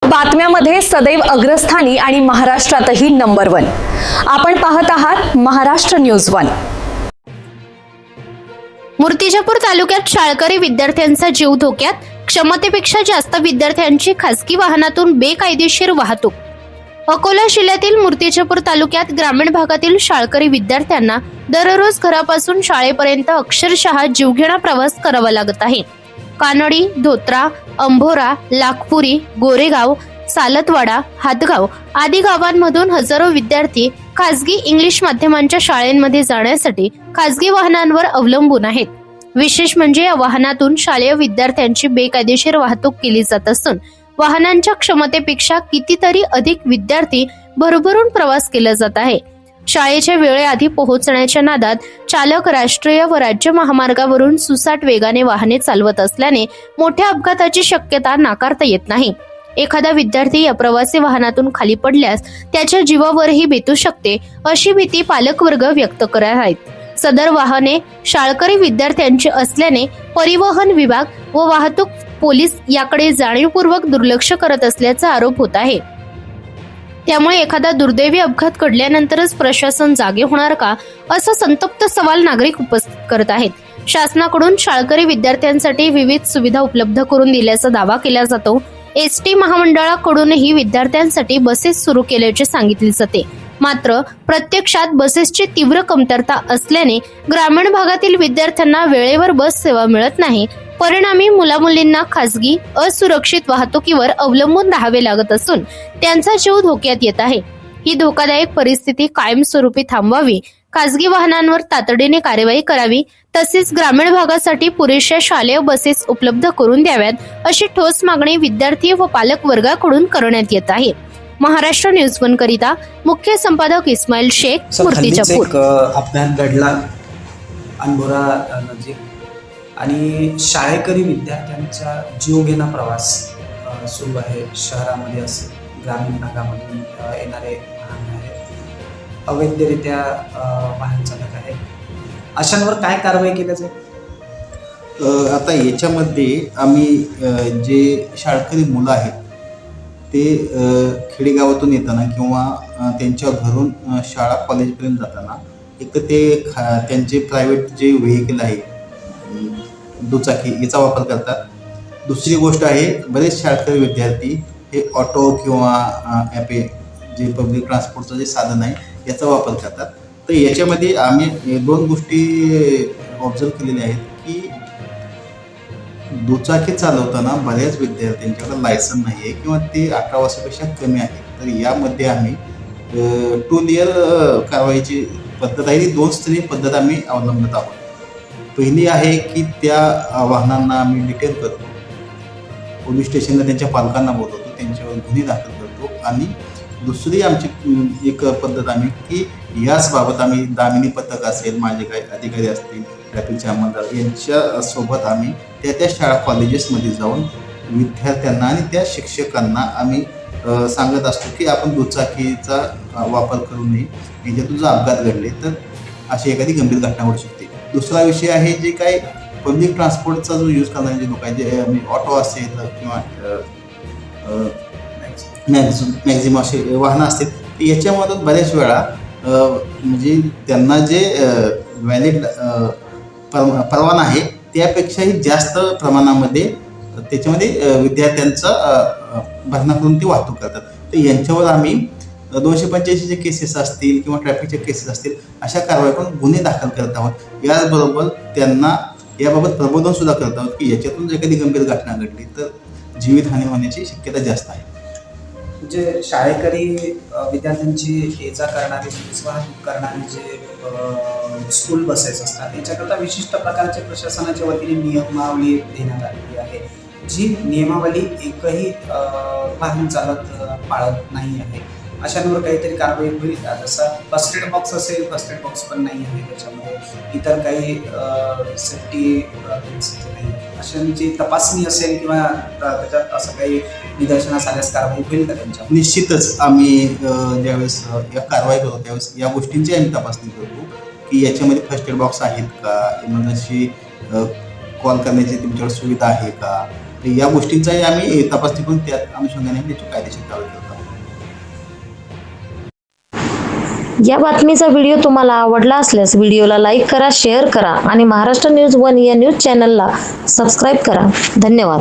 बातम्यामध्ये सदैव अग्रस्थानी आणि महाराष्ट्रातही नंबर 1। आपण पाहत आहात महाराष्ट्र न्यूज 1। मूर्तिजापूर तालुक्यात शाळकरी विद्यार्थ्यांचा जीव धोक्यात, क्षमतेपेक्षा जास्त विद्यार्थ्यांची खासगी वाहनातून बेकायदेशीर वाहतूक। अकोला जिल्ह्यातील मूर्तिजापूर तालुक्यात ग्रामीण भागातील शाळकरी विद्यार्थ्यांना दररोज घरापासून शाळेपर्यंत अक्षरशः जीवघेणा प्रवास करावा लागत आहे। कानडी, धोत्रा, अंभोरा, लाखपुरी, गोरेगाव, सालतवाडा, हातगाव आदी गावांमधून हजारो विद्यार्थी खासगी इंग्लिश माध्यमांच्या शाळांमध्ये जाण्यासाठी खासगी वाहनांवर अवलंबून आहेत। विशेष म्हणजे या वाहनातून शालेय विद्यार्थ्यांची बेकायदेशीर वाहतूक केली जात असून वाहनांच्या क्षमतेपेक्षा कितीतरी अधिक विद्यार्थी भरभरून प्रवास केला जात आहे। शाळेच्या वेळेआधी पोहोचण्याच्या नादात चालक राष्ट्रीय व राज्य महामार्गावरून सुसाट वेगाने वाहने चालवत असल्याने मोठ्या अपघाताची शक्यता नाकारता येत नाही। एखादा विद्यार्थी या प्रवासी वाहनातून खाली पडल्यास त्याच्या जीवावरही बेतू शकते, अशी भीती पालकवर्ग व्यक्त करत आहेत। सदर वाहने शाळकरी विद्यार्थ्यांची असल्याने परिवहन विभाग व वाहतूक पोलीस याकडे जाणीवपूर्वक दुर्लक्ष करत असल्याचा आरोप होत आहे। त्यामुळे एखादा दुर्दैवी अपघात घडल्यानंतरच प्रशासन जागे होणार का, असा संतप्त सवाल नागरिक उपस्थित करत आहेत। शासनाकडून शाळकरी विद्यार्थ्यांसाठी विविध सुविधा उपलब्ध करून दिल्याचा दावा केला जातो। एसटी महामंडळाकडूनही विद्यार्थ्यांसाठी बसेस सुरू केल्याचे सांगितले जाते, मात्र प्रत्यक्षात बसेसची तीव्र कमतरता असल्याने ग्रामीण भागातील विद्यार्थ्यांना वेळेवर बस सेवा मिळत नाही। परिणामी मुलामुलींना खासगी असुरक्षित वाहतुकीवर अवलंबून राहावे लागत असून त्यांचा जीव धोक्यात येत आहे। ही धोकादायक परिस्थिती कायमस्वरूपी थांबवावी, खासगी वाहनांवर तातडीने कार्यवाही करावी, तसेच ग्रामीण भागासाठी पुरेशा शालेय बसेस उपलब्ध करून द्याव्यात, अशी ठोस मागणी विद्यार्थी व पालक वर्गाकडून करण्यात येत आहे। महाराष्ट्र न्यूज 1 करिता मुख्य संपादक इस्माईल शेख, मूर्तिजापूर। अपघात घडला अंभोरा नजीक आणि शाळेकरी विद्यार्थ्यांचा जीवघेणा प्रवास सुरू आहे। शहरामध्ये असेल, ग्रामीण भागामधून येणारे वाहन आहेत, अवैधरित्या वाहन चालक आहेत, अशांवर काय कारवाई केली जाईल? आता याच्यामध्ये आम्ही जे शाळकरी मुलं आहेत ते खेडेगावातून येताना किंवा त्यांच्या घरून शाळा कॉलेजपर्यंत जाताना एक तर ते त्यांचे प्रायव्हेट जे व्हेकल आहे दुचाकी याचा वापर करतात। दुसरी गोष्ट आहे, बरेच शाळकरी विद्यार्थी हे ऑटो किंवा ॲपे जे पब्लिक ट्रान्सपोर्टचं जे साधन आहे याचा वापर करतात। तर याच्यामध्ये आम्ही दोन गोष्टी ऑब्झर्व केलेल्या आहेत की दुचाकी चालवताना बऱ्याच विद्यार्थ्यांच्याकडे लायसन नाही आहे किंवा ते 18 वर्षापेक्षा कमी आहे। तर यामध्ये आम्ही 2 लेअर कारवाईची पद्धत आहे, ती 2 स्तरीय पद्धत आम्ही अवलंबत आहोत। पहिली आहे की त्या वाहनांना आम्ही डिटेन करतो, पोलीस स्टेशनला त्यांच्या पालकांना बोलवतो, त्यांच्यावर गुन्हे दाखल करतो। आणि दुसरी आमची एक पद्धत आम्ही की याच बाबत आम्ही दामिनी पथक असेल, माझे काही अधिकारी असतील, ट्रॅफिकचे अंमलदार यांच्या सोबत आम्ही त्या शाळा कॉलेजेसमध्ये जाऊन विद्यार्थ्यांना आणि त्या शिक्षकांना आम्ही सांगत असतो की आपण दुचाकीचा वापर करू नये, याच्यातून जर अपघात घडले तर अशी एखादी गंभीर घटना घडू शकते। दुसरा विषय आहे जे काही पब्लिक ट्रान्सपोर्टचा जो यूज करणारे जे लोक आहेत, जे ऑटो असेल किंवा मॅक्झिमम असे वाहनं असतील, तर याच्यामधून बऱ्याच वेळा म्हणजे त्यांना जे व्हॅलिड परवाना आहे त्यापेक्षाही जास्त प्रमाणामध्ये त्याच्यामध्ये विद्यार्थ्यांचा भरणा करून ती वाहतूक करतात। तर यांच्यावर आम्ही 285 केसेस असतील किंवा ट्रॅफिकच्या केसेस असतील अशा कारवाई करून गुन्हे दाखल करत आहोत। याचबरोबर त्यांना याबाबत प्रबोधन सुद्धा करत आहोत की याच्यातून जर कधी गंभीर घटना घडली तर जीवितहानी होण्याची शक्यता जास्त आहे। म्हणजे शाळेकरी विद्यार्थ्यांची ये जा करणारी, वाहतूक करणारी जे स्कूल बसेस असतात याच्याकरता विशिष्ट प्रकारचे प्रशासनाच्या वतीने नियमावली देण्यात आलेली आहे। जी नियमावली एकही वाहन चालक पाळत नाही आहे, अशांवर काहीतरी कारवाई होईल का? जसं फर्स्ट एड बॉक्स असेल, फर्स्ट एड बॉक्स पण नाही आहे त्याच्यामध्ये, इतर काही सेफ्टी नाही, अशांची तपासणी असेल किंवा त्याच्यात असं काही निदर्शनास आल्यास कारवाई होईल का त्यांच्या? निश्चितच आम्ही ज्यावेळेस या कारवाई करतो त्यावेळेस या गोष्टींची आम्ही तपासणी करतो की याच्यामध्ये फर्स्ट एड बॉक्स आहेत का, इमर्जन्सी कॉल करण्याची तुमच्याकडे सुविधा आहे का, या गोष्टींचाही आम्ही तपासणी करून त्या अनुषंगाने त्याची कायदेशीर कारवाई करतो. या बातमीचा व्हिडिओ तुम्हाला आवडला असल्यास व्हिडिओला लाईक करा, शेअर करा आणि महाराष्ट्र न्यूज 1 या न्यूज चॅनलला सबस्क्राईब करा. धन्यवाद.